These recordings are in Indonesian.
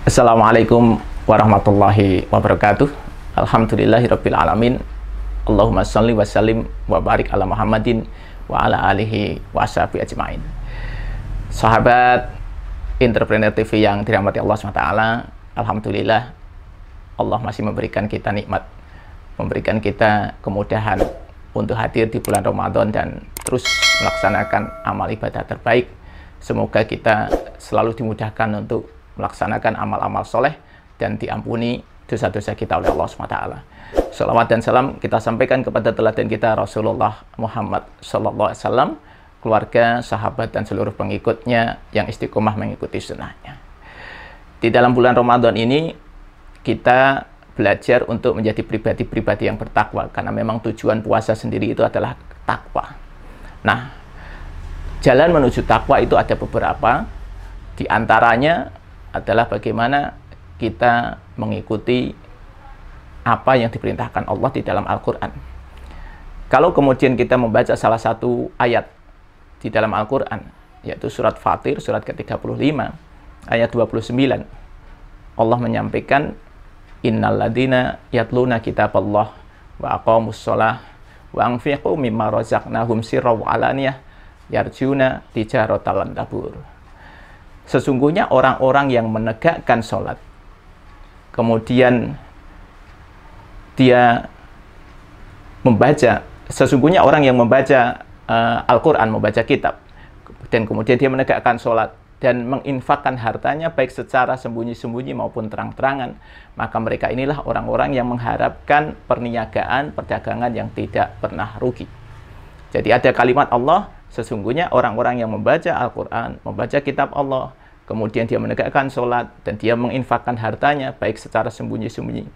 Assalamualaikum warahmatullahi wabarakatuh. Alhamdulillahirabbil alamin. Allahumma shalli wa sallim wa barik ala Muhammadin wa ala alihi wa sahbihi ajmain. Sahabat Entrepreneur TV yang dirahmati Allah SWT, alhamdulillah Allah masih memberikan kita nikmat, memberikan kita kemudahan untuk hadir di bulan Ramadan dan terus melaksanakan amal ibadah terbaik. Semoga kita selalu dimudahkan untuk melaksanakan amal-amal soleh dan diampuni dosa-dosa kita oleh Allah SWT. Salawat dan salam kita sampaikan kepada teladan kita Rasulullah Muhammad SAW, keluarga, sahabat, dan seluruh pengikutnya yang istiqomah mengikuti sunnahnya. Di dalam bulan Ramadan ini kita belajar untuk menjadi pribadi-pribadi yang bertakwa, karena memang tujuan puasa sendiri itu adalah takwa. Nah, jalan menuju takwa itu ada beberapa, di antaranya adalah bagaimana kita mengikuti apa yang diperintahkan Allah di dalam Al-Quran. Kalau kemudian kita membaca salah satu ayat di dalam Al-Quran, yaitu surat Fatir, surat ke-35, ayat 29, Allah menyampaikan, Innalladzina yatluna kitaballah wa aqamus sholah wa anfiqu mimma razaqnahum sirra wa alaniyah yarjuna tijaratan lan tabur. Sesungguhnya orang-orang yang menegakkan sholat, kemudian dia membaca, sesungguhnya orang yang membaca Al-Quran, membaca kitab, dan kemudian dia menegakkan sholat dan menginfakkan hartanya baik secara sembunyi-sembunyi maupun terang-terangan, maka mereka inilah orang-orang yang mengharapkan perniagaan, perdagangan yang tidak pernah rugi. Jadi ada kalimat Allah, sesungguhnya orang-orang yang membaca Al-Quran, membaca kitab Allah, kemudian dia menegakkan sholat, dan dia menginfakkan hartanya, baik secara sembunyi-sembunyi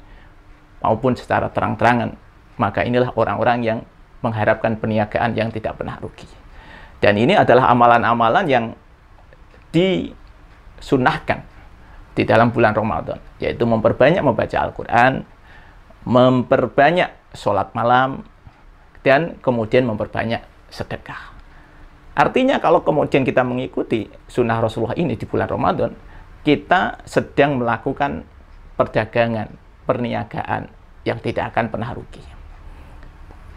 maupun secara terang-terangan, maka inilah orang-orang yang mengharapkan perniagaan yang tidak pernah rugi. Dan ini adalah amalan-amalan yang disunahkan di dalam bulan Ramadan, yaitu memperbanyak membaca Al-Quran, memperbanyak sholat malam, dan kemudian memperbanyak sedekah. Artinya kalau kemudian kita mengikuti sunnah Rasulullah ini di bulan Ramadan, kita sedang melakukan perdagangan, perniagaan yang tidak akan pernah rugi.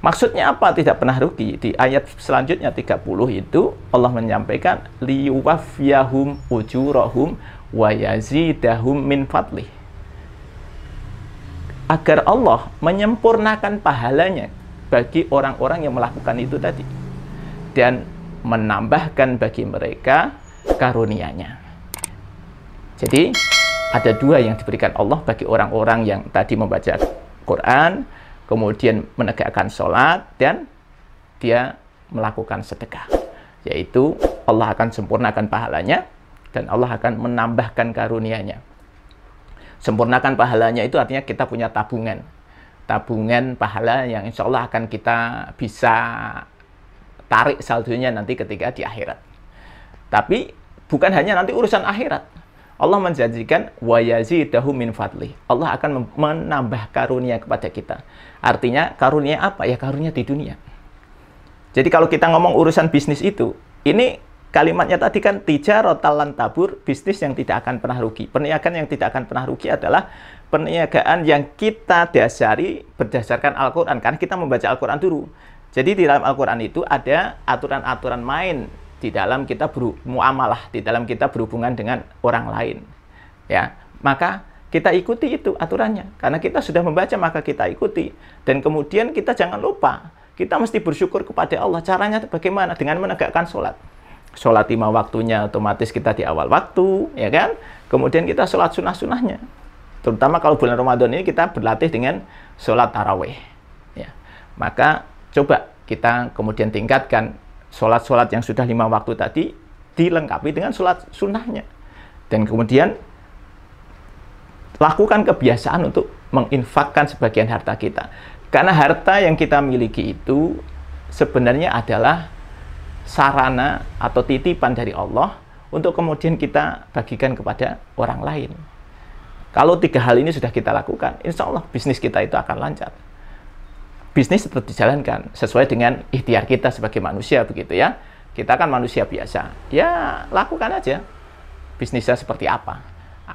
Maksudnya apa tidak pernah rugi? Di ayat selanjutnya 30 itu Allah menyampaikan liyuwaffiyahum ujurahum wa yazidahum min fadlih. Agar Allah menyempurnakan pahalanya bagi orang-orang yang melakukan itu tadi, dan menambahkan bagi mereka karunia-Nya. Jadi ada dua yang diberikan Allah bagi orang-orang yang tadi membaca Quran, kemudian menegakkan sholat, dan dia melakukan sedekah, yaitu Allah akan sempurnakan pahalanya dan Allah akan menambahkan karunia-Nya. Sempurnakan pahalanya itu artinya kita punya tabungan pahala yang insya Allah akan kita bisa tarik saldonya nanti ketika di akhirat. Tapi bukan hanya nanti urusan akhirat. Allah menjanjikan wa yazidahum min fadlih. Allah akan menambah karunia kepada kita. Artinya karunia apa? Ya karunia di dunia. Jadi kalau kita ngomong urusan bisnis itu, ini kalimatnya tadi kan tijaratan lan tabur, bisnis yang tidak akan pernah rugi. Perniagaan yang tidak akan pernah rugi adalah perniagaan yang kita dasari berdasarkan Al-Quran. Karena kita membaca Al-Quran dulu. Jadi di dalam Al-Quran itu ada aturan-aturan main di dalam kita bermuamalah, di dalam kita berhubungan dengan orang lain. Ya, maka kita ikuti itu aturannya. Karena kita sudah membaca, maka kita ikuti. Dan kemudian kita jangan lupa, kita mesti bersyukur kepada Allah. Caranya bagaimana? Dengan menegakkan sholat. Sholat 5 waktunya otomatis kita di awal waktu, ya kan? Kemudian kita sholat sunnah-sunnahnya. Terutama kalau bulan Ramadan ini kita berlatih dengan sholat tarawih. Ya, maka coba kita kemudian tingkatkan sholat-sholat yang sudah 5 waktu tadi, dilengkapi dengan sholat sunnahnya. Dan kemudian lakukan kebiasaan untuk menginfakkan sebagian harta kita. Karena harta yang kita miliki itu sebenarnya adalah sarana atau titipan dari Allah untuk kemudian kita bagikan kepada orang lain. Kalau 3 hal ini sudah kita lakukan, insya Allah bisnis kita itu akan lancar. Bisnis tetap dijalankan sesuai dengan ikhtiar kita sebagai manusia, begitu ya. Kita kan manusia biasa, ya lakukan aja bisnisnya seperti apa.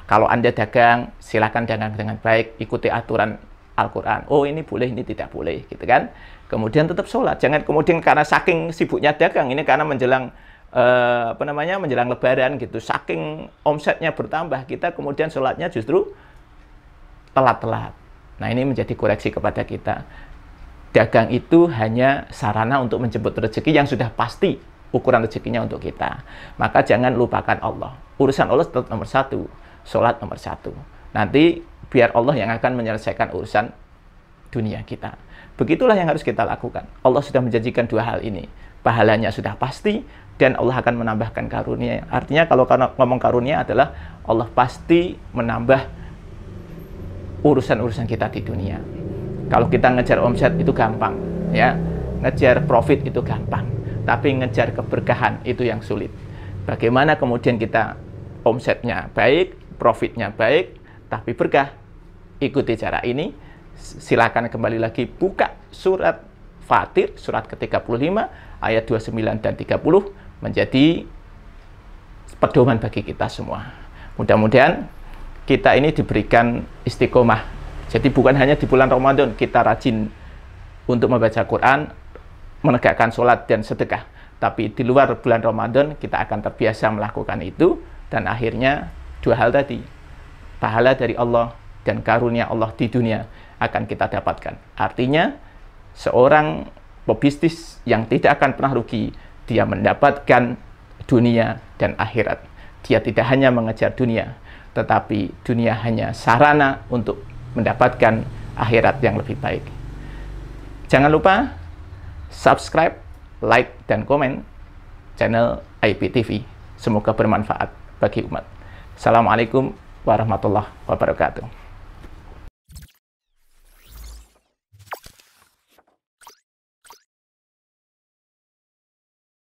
Kalau Anda dagang, silakan dagang dengan baik, ikuti aturan Al-Quran. Oh, ini boleh, ini tidak boleh, gitu kan. Kemudian tetap sholat. Jangan kemudian karena saking sibuknya dagang, ini karena menjelang menjelang Lebaran gitu, saking omsetnya bertambah, kita kemudian sholatnya justru telat-telat. Nah, ini menjadi koreksi kepada kita. Dagang itu hanya sarana untuk menjemput rezeki yang sudah pasti ukuran rezekinya untuk kita. Maka jangan lupakan Allah. Urusan Allah tetap nomor satu, sholat nomor satu. Nanti biar Allah yang akan menyelesaikan urusan dunia kita. Begitulah yang harus kita lakukan. Allah sudah menjanjikan dua hal ini. Pahalanya sudah pasti, dan Allah akan menambahkan karunia. Artinya kalau ngomong karunia adalah Allah pasti menambah urusan-urusan kita di dunia. Kalau kita ngejar omset itu gampang, ya, ngejar profit itu gampang, tapi ngejar keberkahan itu yang sulit. Bagaimana kemudian kita omsetnya baik, profitnya baik, tapi berkah? Ikuti cara ini. Silakan kembali lagi buka surat Fatir, surat ke-35, ayat 29 dan 30, menjadi pedoman bagi kita semua. Mudah-mudahan kita ini diberikan istiqomah. Jadi bukan hanya di bulan Ramadan kita rajin untuk membaca Quran, menegakkan sholat dan sedekah, tapi di luar bulan Ramadan kita akan terbiasa melakukan itu, dan akhirnya dua hal tadi, pahala dari Allah dan karunia Allah di dunia akan kita dapatkan. Artinya seorang pebisnis yang tidak akan pernah rugi, dia mendapatkan dunia dan akhirat. Dia tidak hanya mengejar dunia, tetapi dunia hanya sarana untuk mendapatkan akhirat yang lebih baik. Jangan lupa subscribe, like, dan komen channel IPTV. Semoga bermanfaat bagi umat. Assalamualaikum warahmatullahi wabarakatuh.